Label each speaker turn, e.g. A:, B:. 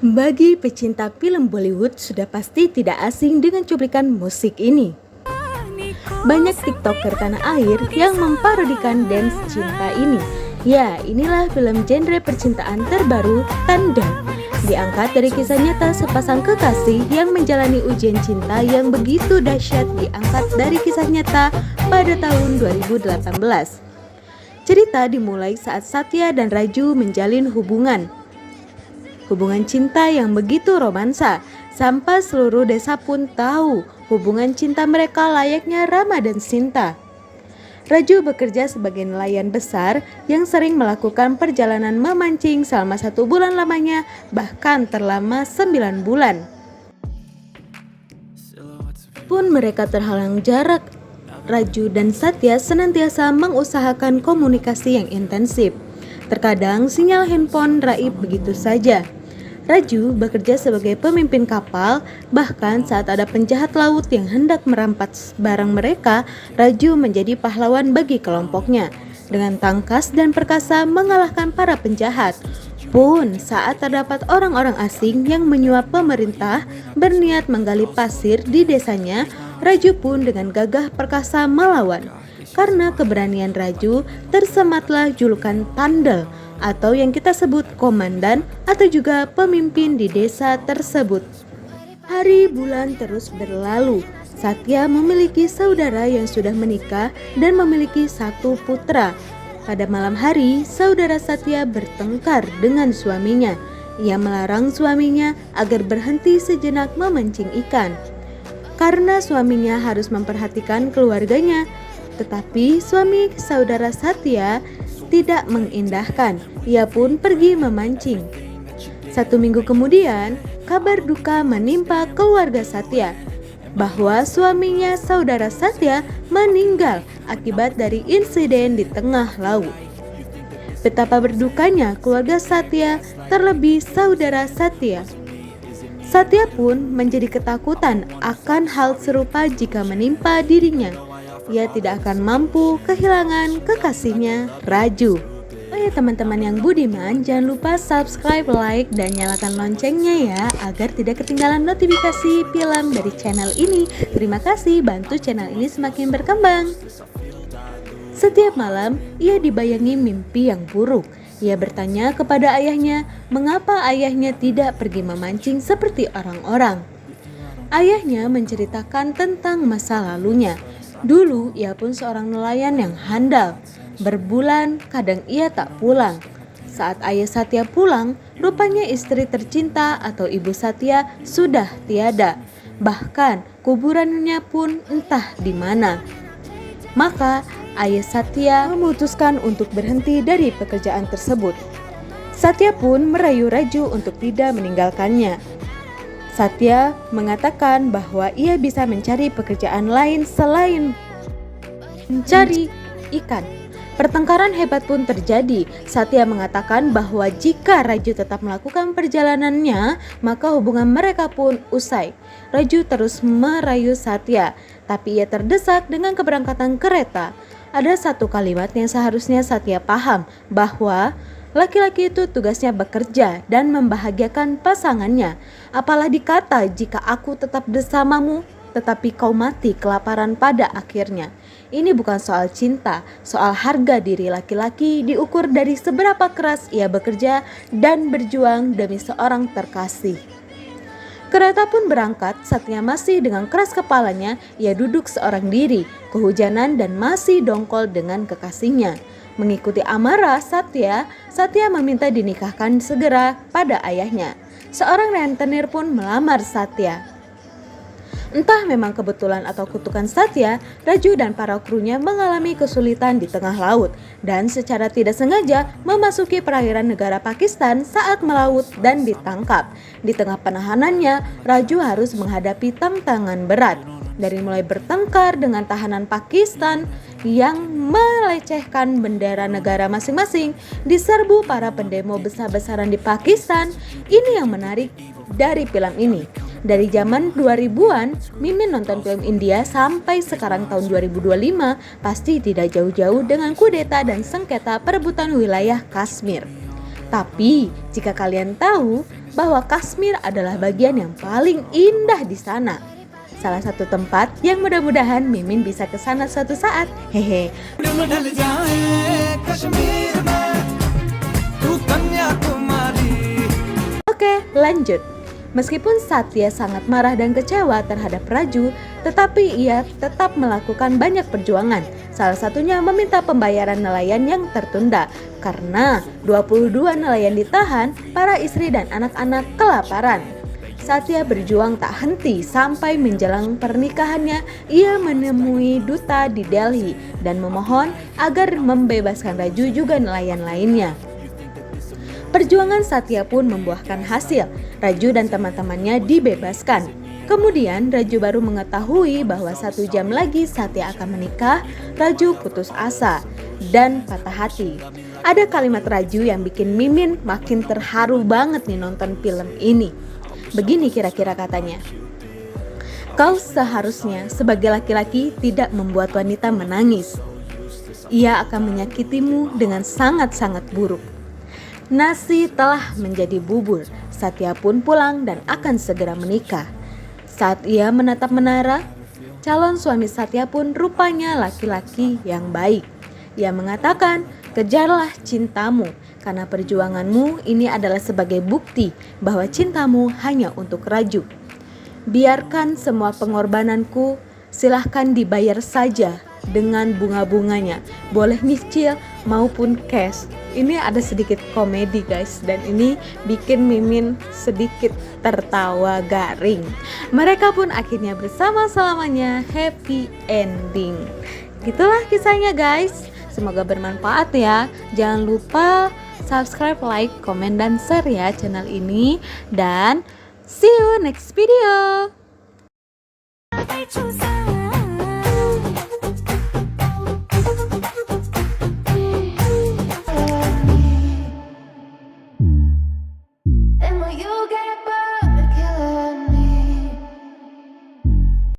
A: Bagi pecinta film Bollywood sudah pasti tidak asing dengan cuplikan musik ini. Banyak tiktoker tanah air yang memparodikan dance cinta ini. Ya, inilah film genre percintaan terbaru, Tanda. Diangkat dari kisah nyata sepasang kekasih yang menjalani ujian cinta yang begitu dahsyat, diangkat dari kisah nyata pada tahun 2018. Cerita dimulai saat Satya dan Raju menjalin hubungan cinta yang begitu romansa, sampai seluruh desa pun tahu hubungan cinta mereka layaknya Rama dan Sinta. Raju bekerja sebagai nelayan besar yang sering melakukan perjalanan memancing selama 1 bulan lamanya, bahkan terlama 9 bulan. Pun mereka terhalang jarak, Raju dan Satya senantiasa mengusahakan komunikasi yang intensif. Terkadang sinyal handphone raib begitu saja. Raju bekerja sebagai pemimpin kapal, bahkan saat ada penjahat laut yang hendak merampas barang mereka, Raju menjadi pahlawan bagi kelompoknya. Dengan tangkas dan perkasa mengalahkan para penjahat. Pun saat terdapat orang-orang asing yang menyuap pemerintah berniat menggali pasir di desanya, Raju pun dengan gagah perkasa melawan. Karena keberanian Raju, tersematlah julukan Tandel, atau yang kita sebut komandan atau juga pemimpin di desa tersebut. Hari bulan terus berlalu. Satya memiliki saudara yang sudah menikah dan memiliki 1 putra. Pada malam hari, saudara Satya bertengkar dengan suaminya. Ia melarang suaminya agar berhenti sejenak memancing ikan, karena suaminya harus memperhatikan keluarganya. Tetapi suami saudara Satya tidak mengindahkan, ia pun pergi memancing. 1 minggu kemudian, kabar duka menimpa keluarga Satya, bahwa suaminya saudara Satya meninggal akibat dari insiden di tengah laut. Betapa berdukanya keluarga Satya, terlebih saudara Satya. Satya pun menjadi ketakutan akan hal serupa jika menimpa dirinya. Ia tidak akan mampu kehilangan kekasihnya, Raju. Oh ya teman-teman yang budiman, jangan lupa subscribe, like, dan nyalakan loncengnya ya, agar tidak ketinggalan notifikasi film dari channel ini. Terima kasih, bantu channel ini semakin berkembang. Setiap malam, ia dibayangi mimpi yang buruk. Ia bertanya kepada ayahnya, mengapa ayahnya tidak pergi memancing seperti orang-orang. Ayahnya menceritakan tentang masa lalunya. Dulu ia pun seorang nelayan yang handal. Berbulan kadang ia tak pulang. Saat ayah Satya pulang, rupanya istri tercinta atau ibu Satya sudah tiada. Bahkan kuburannya pun entah di mana. Maka ayah Satya memutuskan untuk berhenti dari pekerjaan tersebut. Satya pun merayu Raju untuk tidak meninggalkannya. Satya mengatakan bahwa ia bisa mencari pekerjaan lain selain mencari ikan. Pertengkaran hebat pun terjadi. Satya mengatakan bahwa jika Raju tetap melakukan perjalanannya, maka hubungan mereka pun usai. Raju terus merayu Satya, tapi ia terdesak dengan keberangkatan kereta. Ada 1 kalimat yang seharusnya Satya paham, bahwa laki-laki itu tugasnya bekerja dan membahagiakan pasangannya. Apalah dikata jika aku tetap bersamamu, tetapi kau mati kelaparan pada akhirnya. Ini bukan soal cinta, soal harga diri laki-laki diukur dari seberapa keras ia bekerja dan berjuang demi seorang terkasih. Kereta pun berangkat. Satya masih dengan keras kepalanya, ia duduk seorang diri, kehujanan dan masih dongkol dengan kekasihnya. Mengikuti amarah Satya meminta dinikahkan segera pada ayahnya. Seorang rentenir pun melamar Satya. Entah memang kebetulan atau kutukan Satya, Raju dan para krunya mengalami kesulitan di tengah laut dan secara tidak sengaja memasuki perairan negara Pakistan saat melaut dan ditangkap. Di tengah penahanannya, Raju harus menghadapi tantangan berat. Dari mulai bertengkar dengan tahanan Pakistan yang melecehkan bendera negara masing-masing, diserbu para pendemo besar-besaran di Pakistan. Ini yang menarik dari film ini. Dari zaman 2000-an, Mimin nonton film India sampai sekarang tahun 2025 pasti tidak jauh-jauh dengan kudeta dan sengketa perebutan wilayah Kashmir. Tapi, jika kalian tahu, bahwa Kashmir adalah bagian yang paling indah di sana. Salah satu tempat yang mudah-mudahan Mimin bisa ke sana suatu saat. Hehe. Oke, lanjut. Meskipun Satya sangat marah dan kecewa terhadap Raju, tetapi ia tetap melakukan banyak perjuangan. Salah satunya meminta pembayaran nelayan yang tertunda. Karena 22 nelayan ditahan, para istri dan anak-anak kelaparan. Satya berjuang tak henti sampai menjelang pernikahannya. Ia menemui duta di Delhi dan memohon agar membebaskan Raju juga nelayan lainnya. Perjuangan Satya pun membuahkan hasil. Raju dan teman-temannya dibebaskan. Kemudian Raju baru mengetahui bahwa 1 jam lagi Satya akan menikah. Raju putus asa dan patah hati. Ada kalimat Raju yang bikin Mimin makin terharu banget nih nonton film ini. Begini kira-kira katanya. Kau seharusnya sebagai laki-laki tidak membuat wanita menangis. Ia akan menyakitimu dengan sangat-sangat buruk. Nasi telah menjadi bubur. Satya pun pulang dan akan segera menikah. Saat ia menatap menara, calon suami Satya pun rupanya laki-laki yang baik. Ia mengatakan, kejarlah cintamu, karena perjuanganmu ini adalah sebagai bukti bahwa cintamu hanya untuk Raju. Biarkan semua pengorbananku, silahkan dibayar saja dengan bunga-bunganya. Boleh nyicil maupun cash. Ini ada sedikit komedi guys, dan ini bikin Mimin sedikit tertawa garing. Mereka pun akhirnya bersama selamanya, happy ending. Gitulah kisahnya guys. Semoga bermanfaat ya. Jangan lupa subscribe, like, komen, dan share ya channel ini. Dan see you next video.